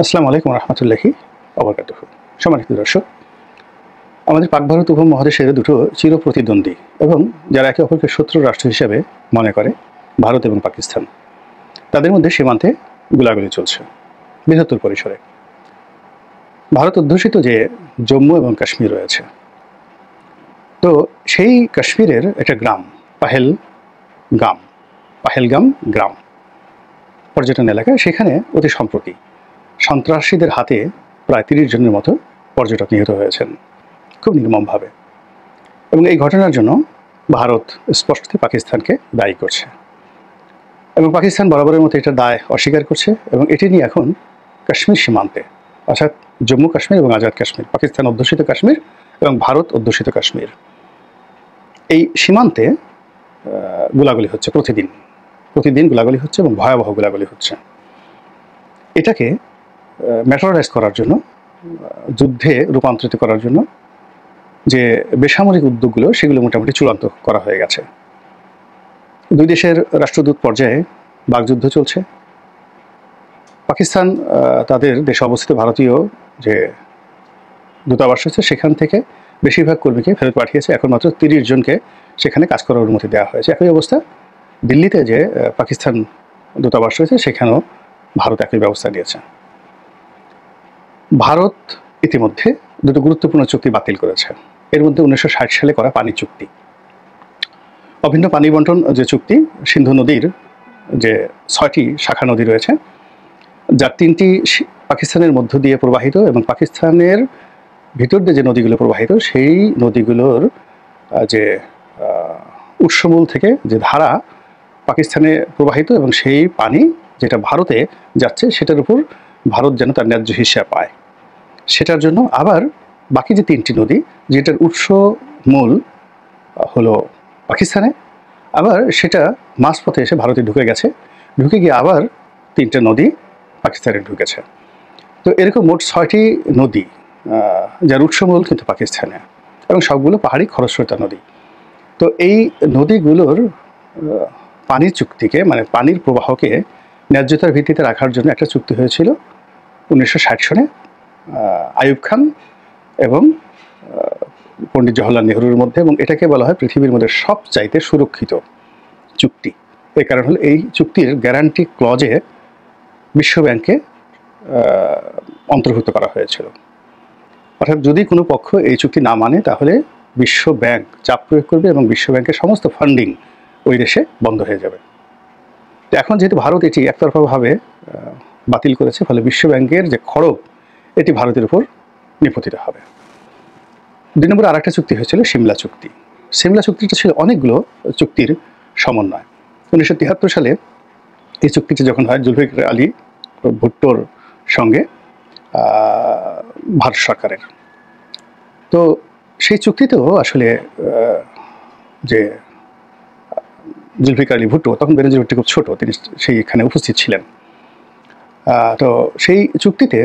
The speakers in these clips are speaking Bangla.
আসসালামু আলাইকুম রহমতুল্লাহি ওবারাকাতুহু। সম্মানিত দর্শক, আমাদের পাক ভারত উপমহাদেশের দুটো চিরপ্রতিদ্বন্দ্বী এবং যারা একে অপরকে শত্রু রাষ্ট্র হিসেবে মনে করে ভারত এবং পাকিস্তান, তাদের মধ্যে সীমান্তে গোলাগুলি চলছে বৃহত্তর পরিসরে। ভারত অধ্যুষিত যে জম্মু এবং কাশ্মীর রয়েছে, তো সেই কাশ্মীরের একটা গ্রাম পাহেলগাম গ্রাম পর্যটন এলাকা, সেখানে অতি সম্প্রতি সন্ত্রাসীদের হাতে প্রায় ৩০ জনের মতো পর্যটক নিহত হয়েছেন খুব নির্মমভাবে। এবং এই ঘটনার জন্য ভারত স্পষ্টতই পাকিস্তানকে দায়ী করছে এবং পাকিস্তান বরাবরের মতো এটা দায় অস্বীকার করছে। এবং এটি নিয়ে এখন কাশ্মীর সীমান্তে, অর্থাৎ জম্মু কাশ্মীর এবং আজাদ কাশ্মীর, পাকিস্তান অধ্যুষিত কাশ্মীর এবং ভারত অধ্যুষিত কাশ্মীর, এই সীমান্তে গোলাগুলি হচ্ছে প্রতিদিন গোলাগুলি হচ্ছে এবং ভয়াবহ গোলাগুলি হচ্ছে। এটাকে ম্যাটারাইজ করার জন্য, যুদ্ধে রূপান্তরিত করার জন্য যে বেসামরিক উদ্যোগগুলো, সেগুলো মোটামুটি চূড়ান্ত করা হয়ে গেছে। দুই দেশের রাষ্ট্রদূত পর্যায়ে বাকযুদ্ধ চলছে। পাকিস্তান তাদের দেশে অবস্থিত ভারতীয় যে দূতাবাস রয়েছে, সেখান থেকে বেশিরভাগ কর্মীকে ফেরত পাঠিয়েছে। এখন মাত্র ৩০ জনকে সেখানে কাজ করার অনুমতি দেওয়া হয়েছে। একই অবস্থা দিল্লিতে যে পাকিস্তান দূতাবাস রয়েছে, সেখানেও ভারত একই ব্যবস্থা নিয়েছে। ভারত ইতিমধ্যে দুটো গুরুত্বপূর্ণ চুক্তি বাতিল করেছে। এর মধ্যে 1960 সালে করা পানি চুক্তি, অভিন্ন পানি বন্টন যে চুক্তি, সিন্ধু নদীর যে 6টি শাখা নদী রয়েছে, যার 3টি পাকিস্তানের মধ্য দিয়ে প্রবাহিত এবং পাকিস্তানের ভিতর দিয়ে যে নদীগুলো প্রবাহিত, সেই নদীগুলোর যে উৎসমূল থেকে যে ধারা পাকিস্তানে প্রবাহিত এবং সেই পানি যেটা ভারতে যাচ্ছে, সেটার উপর ভারত যেন তার ন্যায্য হিস্সা পায়। সেটার জন্য আবার বাকি যে 3টি নদী, যেটার উৎস মূল হলো পাকিস্তানে, আবার সেটা মাঝপথে এসে ভারতে ঢুকে গিয়ে আবার 3টে নদী পাকিস্তানে ঢুকেছে। তো এরকম মোট 6টি নদী, যার উৎসমূল কিন্তু পাকিস্তানে, এবং সবগুলো পাহাড়ি খরস্রোতা নদী। তো এই নদীগুলোর পানির চুক্তিকে, মানে পানির প্রবাহকে ন্যায্যতার ভিত্তিতে রাখার জন্য একটা চুক্তি হয়েছিল 1960 সনে আইয়ুব খান এবং পণ্ডিত জওহরলাল নেহরুর মধ্যে, এবং এটাকে বলা হয় পৃথিবীর মধ্যে সবচাইতে সুরক্ষিত চুক্তি। এর কারণ হলো এই চুক্তির গ্যারান্টি ক্লজে বিশ্বব্যাংকে অন্তর্ভুক্ত করা হয়েছিল। অর্থাৎ যদি কোনো পক্ষ এই চুক্তি না মানে, তাহলে বিশ্বব্যাংক চাপ প্রয়োগ করবে এবং বিশ্বব্যাংকের সমস্ত ফান্ডিং ওই দেশে বন্ধ হয়ে যাবে। তো এখন যেহেতু ভারত এটি একতরফাভাবে বাতিল করেছে, ফলে বিশ্বব্যাংকের যে খড়গ, এটি ভারতের উপর নিপতিত হবে। 2 নম্বর আরেকটা চুক্তি হয়েছিল সিমলা চুক্তি। সিমলা চুক্তিটা ছিল অনেকগুলো চুক্তির সমন্বয়। 1973 সালে এই চুক্তিটি যখন হয় জুলফিকার আলী ভুট্টোর সঙ্গে ভারত সরকারের, তো সেই চুক্তিতেও আসলে যে জুলফিকার আলী ভুট্টো, তখন বেনজির ভুট্টো খুব ছোট, তিনি সেইখানে উপস্থিত ছিলেন। তো সেই চুক্তিতে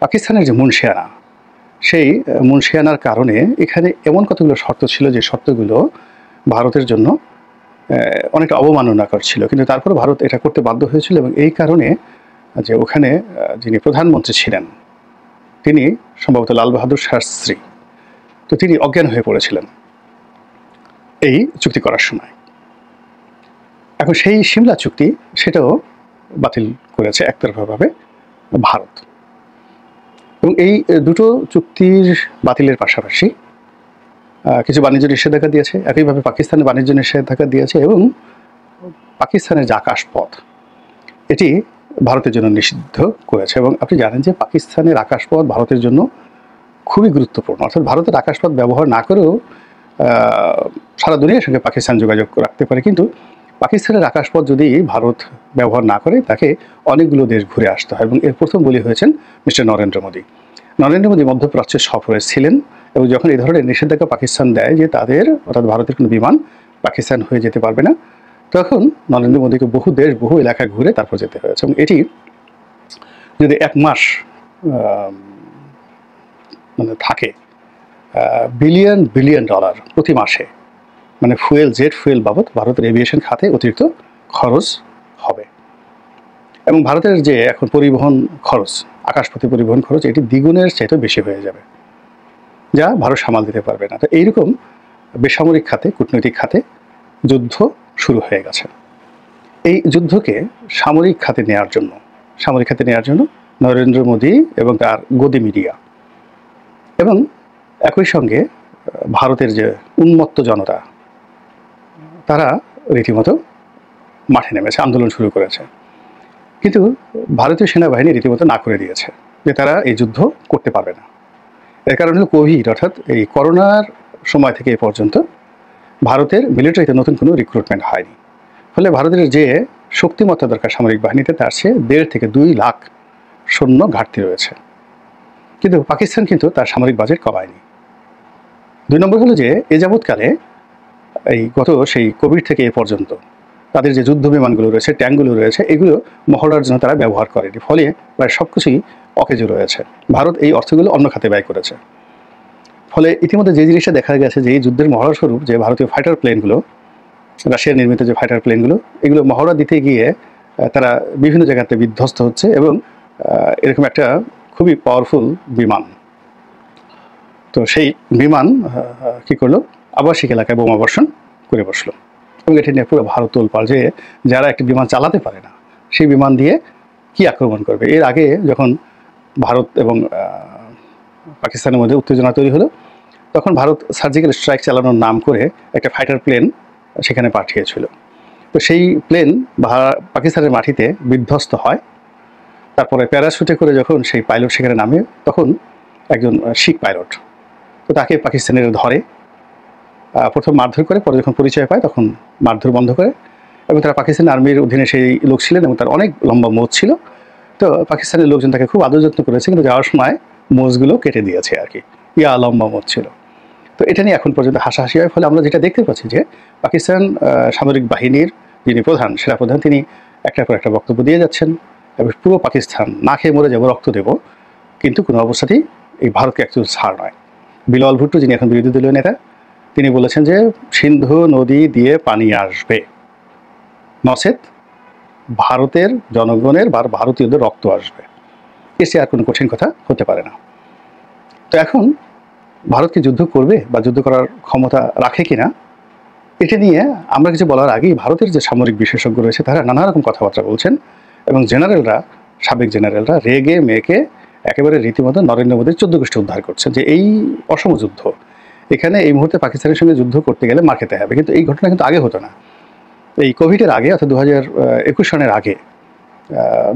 পাকিস্তানের যে মুন্সিয়ানা, সেই মুন্সিয়ানার কারণে এখানে এমন কতগুলো শর্ত ছিল, যে শর্তগুলো ভারতের জন্য অনেকটা অবমাননাকর ছিল, কিন্তু তারপরে ভারত এটা করতে বাধ্য হয়েছিল। এবং এই কারণে যে ওখানে যিনি প্রধানমন্ত্রী ছিলেন, তিনি সম্ভবত লাল বাহাদুর শাস্ত্রী, তো তিনি অজ্ঞান হয়ে পড়েছিলেন এই চুক্তি করার সময়। এখন সেই সিমলা চুক্তি, সেটাও বাতিল করেছে একতরফাভাবে ভারত। এবং এই দুটো চুক্তির বাতিলের পাশাপাশি কিছু বাণিজ্য নিষেধাজ্ঞা দিয়েছে, একইভাবে পাকিস্তানের বাণিজ্য নিষেধাজ্ঞা দিয়েছে, এবং পাকিস্তানের যে আকাশপথ, এটি ভারতের জন্য নিষিদ্ধ করেছে। এবং আপনি জানেন যে পাকিস্তানের আকাশপথ ভারতের জন্য খুবই গুরুত্বপূর্ণ। অর্থাৎ ভারতের আকাশপথ ব্যবহার না করেও সারা দুনিয়ার সঙ্গে পাকিস্তান যোগাযোগ রাখতে পারে, কিন্তু পাকিস্তানের আকাশপথ যদি ভারত ব্যবহার না করে, তাকে অনেকগুলো দেশ ঘুরে আসতে হয়। এবং এর প্রথম বলি হয়েছেন মিস্টার নরেন্দ্র মোদী। নরেন্দ্র মোদী মধ্যপ্রাচ্যের সফরে ছিলেন, এবং যখন এই ধরনের নিষেধাজ্ঞা পাকিস্তান দেয় যে তাদের, অর্থাৎ ভারতের কোনো বিমান পাকিস্তান হয়ে যেতে পারবে না, তখন নরেন্দ্র মোদীকে বহু দেশ, বহু এলাকা ঘুরে তারপর যেতে হয়েছে। এবং এটি যদি 1 মাস মানে থাকে, বিলিয়ন ডলার প্রতি মাসে, মানে জেট ফুয়েল বাবদ ভারতের এভিয়েশন খাতে অতিরিক্ত খরচ হবে। এবং ভারতের যে এখন পরিবহন খরচ, আকাশপথে পরিবহন খরচ, এটি দ্বিগুণের চাইতে বেশি হয়ে যাবে, যা ভারত সামাল দিতে পারবে না। তো এইরকম বেসামরিক খাতে, কূটনৈতিক খাতে যুদ্ধ শুরু হয়ে গেছে। এই যুদ্ধকে সামরিক খাতে নেওয়ার জন্য নরেন্দ্র মোদী এবং তার গদি মিডিয়া এবং একই সঙ্গে ভারতের যে উন্মত্ত জনতা, তারা রীতিমতো মাঠে নেমেছে, আন্দোলন শুরু করেছে। কিন্তু ভারতীয় সেনাবাহিনী রীতিমতো না করে দিয়েছে যে তারা এই যুদ্ধ করতে পারবে না। এর কারণ হলো কোভিড, অর্থাৎ এই করোনার সময় থেকে এ পর্যন্ত ভারতের মিলিটারিতে নতুন কোনো রিক্রুটমেন্ট হয়নি। ফলে ভারতের যে শক্তিমত্তা দরকার সামরিক বাহিনীতে, তার চেয়ে 1.5 থেকে 2 লাখ সৈন্য ঘাটতি রয়েছে। কিন্তু পাকিস্তান কিন্তু তার সামরিক বাজেট কমায়নি। 2 নম্বর হলো যে এ যাবৎকালে এই সেই কোভিড থেকে এ পর্যন্ত তাদের যে যুদ্ধ বিমানগুলো রয়েছে, ট্যাঙ্কগুলো রয়েছে, এগুলো মহড়ার জন্য তারা ব্যবহার করেনি। ফলে প্রায় সব কিছুই অকেজো রয়েছে। ভারত এই অর্থগুলো অন্য খাতে ব্যয় করেছে। ফলে ইতিমধ্যে যে জিনিসটা দেখা গেছে যে এই যুদ্ধের মহড়া স্বরূপ যে ভারতীয় ফাইটার প্লেনগুলো, রাশিয়ার নির্মিত যে ফাইটার প্লেনগুলো, এগুলো মহড়া দিতে গিয়ে তারা বিভিন্ন জায়গাতে বিধ্বস্ত হচ্ছে এবং এরকম একটা খুবই পাওয়ারফুল বিমান, তো সেই বিমান কী করলো, আবাসিক এলাকায় বোমা বর্ষণ করে বসলো। এবং এটি নিয়ে পুরো ভারত তোলপাড় যে যারা একটি বিমান চালাতে পারে না, সেই বিমান দিয়ে কি আক্রমণ করবে। এর আগে যখন ভারত এবং পাকিস্তানের মধ্যে উত্তেজনা তৈরি হলো, তখন ভারত সার্জিক্যাল স্ট্রাইক চালানোর নাম করে একটা ফাইটার প্লেন সেখানে পাঠিয়েছিল। তো সেই প্লেন পাকিস্তানের মাটিতে বিধ্বস্ত হয়। তারপরে প্যারাশুটে করে যখন সেই পাইলট সেখানে নামে, তখন একজন শিখ পাইলট, তো তাকে পাকিস্তানের ধরে, প্রথম মারধর করে, পরে যখন পরিচয় পায় তখন মারধর বন্ধ করে। এবং তারা পাকিস্তান আর্মির অধীনে সেই লোক ছিলেন এবং তার অনেক লম্বা মোজ ছিল। তো পাকিস্তানের লোকজন তাকে খুব আদর যত্ন করেছে, কিন্তু যাওয়ার সময় মোজগুলো কেটে দিয়েছে আর কি, লম্বা মোজ ছিল। তো এটা নিয়ে এখন পর্যন্ত হাসাহাসি হয়। ফলে আমরা যেটা দেখতে পাচ্ছি যে পাকিস্তান সামরিক বাহিনীর যিনি সেনাপ্রধান, তিনি একটার পর একটা বক্তব্য দিয়ে যাচ্ছেন এবং পুরো পাকিস্তান না খেয়ে মরে যাবো, রক্ত দেব, কিন্তু কোনো অবস্থাতেই এই ভারতকে একটু ছাড় নয়। বিলাওয়াল ভুট্টো, যিনি এখন বিরোধী দলীয় নেতা, তিনি বলেছেন যে সিন্ধু নদী দিয়ে পানি আসবে, নচেত ভারতের জনগণের বা ভারতীয়দের রক্ত আসবে। এসে আর কোনো কঠিন কথা হতে পারে না। তো এখন ভারত কি যুদ্ধ করবে বা যুদ্ধ করার ক্ষমতা রাখে কিনা, এটা নিয়ে আমরা কিছু বলার আগেই ভারতের যে সামরিক বিশেষজ্ঞ রয়েছে তারা নানা রকম কথাবার্তা বলছেন এবং সাবেক জেনারেলরা রেগে মেগে একেবারে রীতিমতো নরেন্দ্র মোদীর 14 গোষ্ঠী উদ্ধার করছেন যে এই অসম যুদ্ধ, এখানে এই মুহূর্তে পাকিস্তানের সঙ্গে যুদ্ধ করতে গেলে মার খেতে হবে। কিন্তু এই ঘটনা কিন্তু আগে হতো না। এই কোভিডের আগে, অর্থাৎ 2021 সনের আগে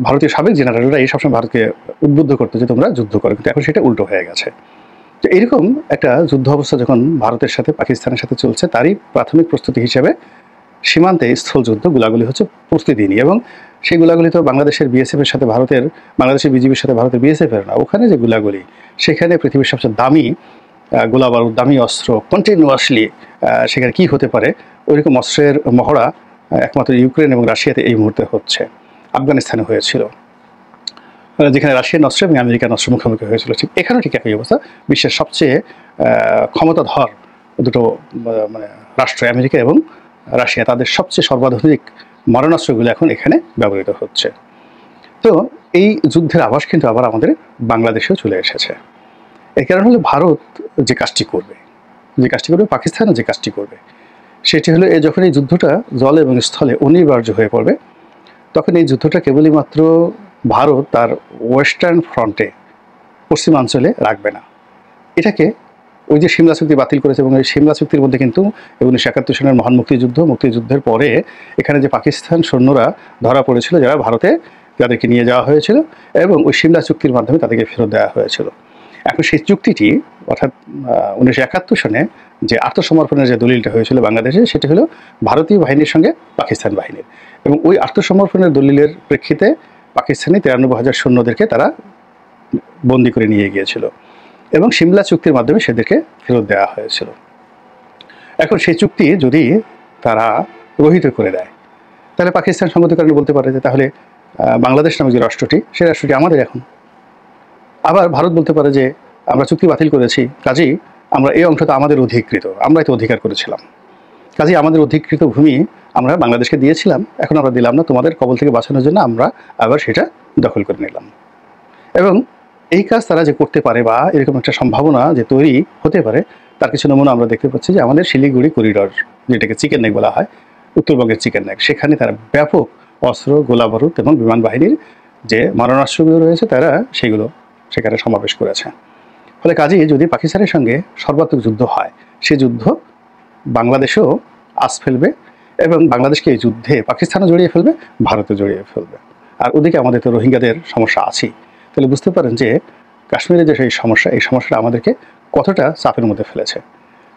ভারতীয় সাবেক জেনারেলরা এই সবসময় ভারতকে উদ্বুদ্ধ করতো যে তোমরা যুদ্ধ করো, কিন্তু এখন সেটা উল্টো হয়ে গেছে। তো এইরকম একটা যুদ্ধ অবস্থা যখন ভারতের সাথে পাকিস্তানের সাথে চলছে, তারই প্রাথমিক প্রস্তুতি হিসেবে সীমান্তে স্থল যুদ্ধ গোলাগুলি হচ্ছে প্রতিদিনই। এবং সেই গোলাগুলি তো বাংলাদেশের বিএসএফের সাথে বাংলাদেশের বিজিবির সাথে ভারতের বিএসএফের না, ওখানে যে গোলাগুলি, সেখানে পৃথিবীর সবচেয়ে দামি গোলা বারুদ, দামি অস্ত্র কন্টিনিউয়াসলি সেখানে কি হতে পারে, ওইরকম অস্ত্রের মহড়া একমাত্র ইউক্রেন এবং রাশিয়াতে এই মুহূর্তে হচ্ছে। আফগানিস্তানে হয়েছিল, যেখানে রাশিয়ান অস্ত্র এবং আমেরিকান অস্ত্র মুখোমুখি হয়েছিল। ঠিক এখানেও ঠিক একই অবস্থা। বিশ্বের সবচেয়ে ক্ষমতাধর দুটো মানে রাষ্ট্র আমেরিকা এবং রাশিয়া, তাদের সবচেয়ে সর্বাধুনিক মারণাস্ত্রগুলো এখন এখানে ব্যবহৃত হচ্ছে। তো এই যুদ্ধের আভাস কিন্তু আবার আমাদের বাংলাদেশেও চলে এসেছে। এর কারণ হলো ভারত যে কাজটি করবে, পাকিস্তানও যে কাজটি করবে, সেটি হলো যখন এই যুদ্ধটা জল এবং স্থলে অনিবার্য হয়ে পড়বে, তখন এই যুদ্ধটা কেবলই মাত্র ভারত তার ওয়েস্টার্ন ফ্রন্টে, পশ্চিমাঞ্চলে রাখবে না। এটাকে ওই যে সিমলা চুক্তি বাতিল করেছে, এবং এই সিমলা চুক্তির মধ্যে কিন্তু 1971 সনের মহান মুক্তিযুদ্ধের পরে এখানে যে পাকিস্তান সৈন্যরা ধরা পড়েছিল, যারা ভারতে, যাদেরকে নিয়ে যাওয়া হয়েছিল এবং ওই সিমলা চুক্তির মাধ্যমে তাদেরকে ফেরত দেওয়া হয়েছিল। এখন সেই চুক্তিটি, অর্থাৎ 1971 সনে যে আত্মসমর্পণের যে দলিলটা হয়েছিল বাংলাদেশে, সেটি হলো ভারতীয় বাহিনীর সঙ্গে পাকিস্তান বাহিনীর। এবং ওই আত্মসমর্পণের দলিলের প্রেক্ষিতে পাকিস্তানি 93,000 সৈন্যদেরকে তারা বন্দি করে নিয়ে গিয়েছিল এবং সিমলা চুক্তির মাধ্যমে সেদেরকে ফেরত দেওয়া হয়েছিল। এখন সেই চুক্তি যদি তারা রহিত করে দেয়, তাহলে পাকিস্তান সঙ্গত কারণে বলতে পারে যে তাহলে বাংলাদেশ নামক যে রাষ্ট্রটি, সেই রাষ্ট্রটি আমাদের এখন। আবার ভারত বলতে পারে যে আমরা চুক্তি বাতিল করেছি, কাজেই আমরা এই অংশটা আমাদের অধিকৃত, আমরাই তো অধিকার করেছিলাম, কাজেই আমাদের অধিকৃত ভূমি আমরা বাংলাদেশকে দিয়েছিলাম, এখন আমরা দিলাম না, তোমাদের কবল থেকে বাঁচানোর জন্য আমরা আবার সেটা দখল করে নিলাম। এবং এই কাজ তারা যে করতে পারে বা এরকম একটা সম্ভাবনা যে তৈরি হতে পারে, তার কিছু নমুনা আমরা দেখতে পাচ্ছি যে আমাদের শিলিগুড়ি করিডর, যেটাকে চিকেন নেক বলা হয়, উত্তরবঙ্গের চিকেন নেক, সেখানে তারা ব্যাপক অস্ত্র, গোলাবারুদ এবং বিমান বাহিনীর যে মারণাস্ত্রগুলো রয়েছে তারা সেগুলো সেখানে সমাবেশ করেছে। ফলে কাজেই যদি পাকিস্তানের সঙ্গে সর্বাত্মক যুদ্ধ হয়, সে যুদ্ধ বাংলাদেশেও আঁচ ফেলবে এবং বাংলাদেশকে এই যুদ্ধে পাকিস্তানও জড়িয়ে ফেলবে, ভারতও জড়িয়ে ফেলবে। আর ওদিকে আমাদের তো রোহিঙ্গাদের সমস্যা আছেই। তাহলে বুঝতে পারেন যে কাশ্মীরের যে সেই সমস্যা, এই সমস্যাটা আমাদেরকে কতটা চাপের মধ্যে ফেলেছে।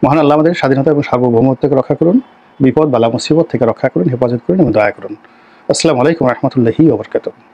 মহান আল্লাহ আমাদের স্বাধীনতা এবং সার্বভৌমত্বকে রক্ষা করুন, বিপদ বালা মুসিবত থেকে রক্ষা করুন, হেফাজত করুন এবং দয়া করুন। আসসালামু আলাইকুম রহমতুল্লাহি ওয়া বারাকাতুহু।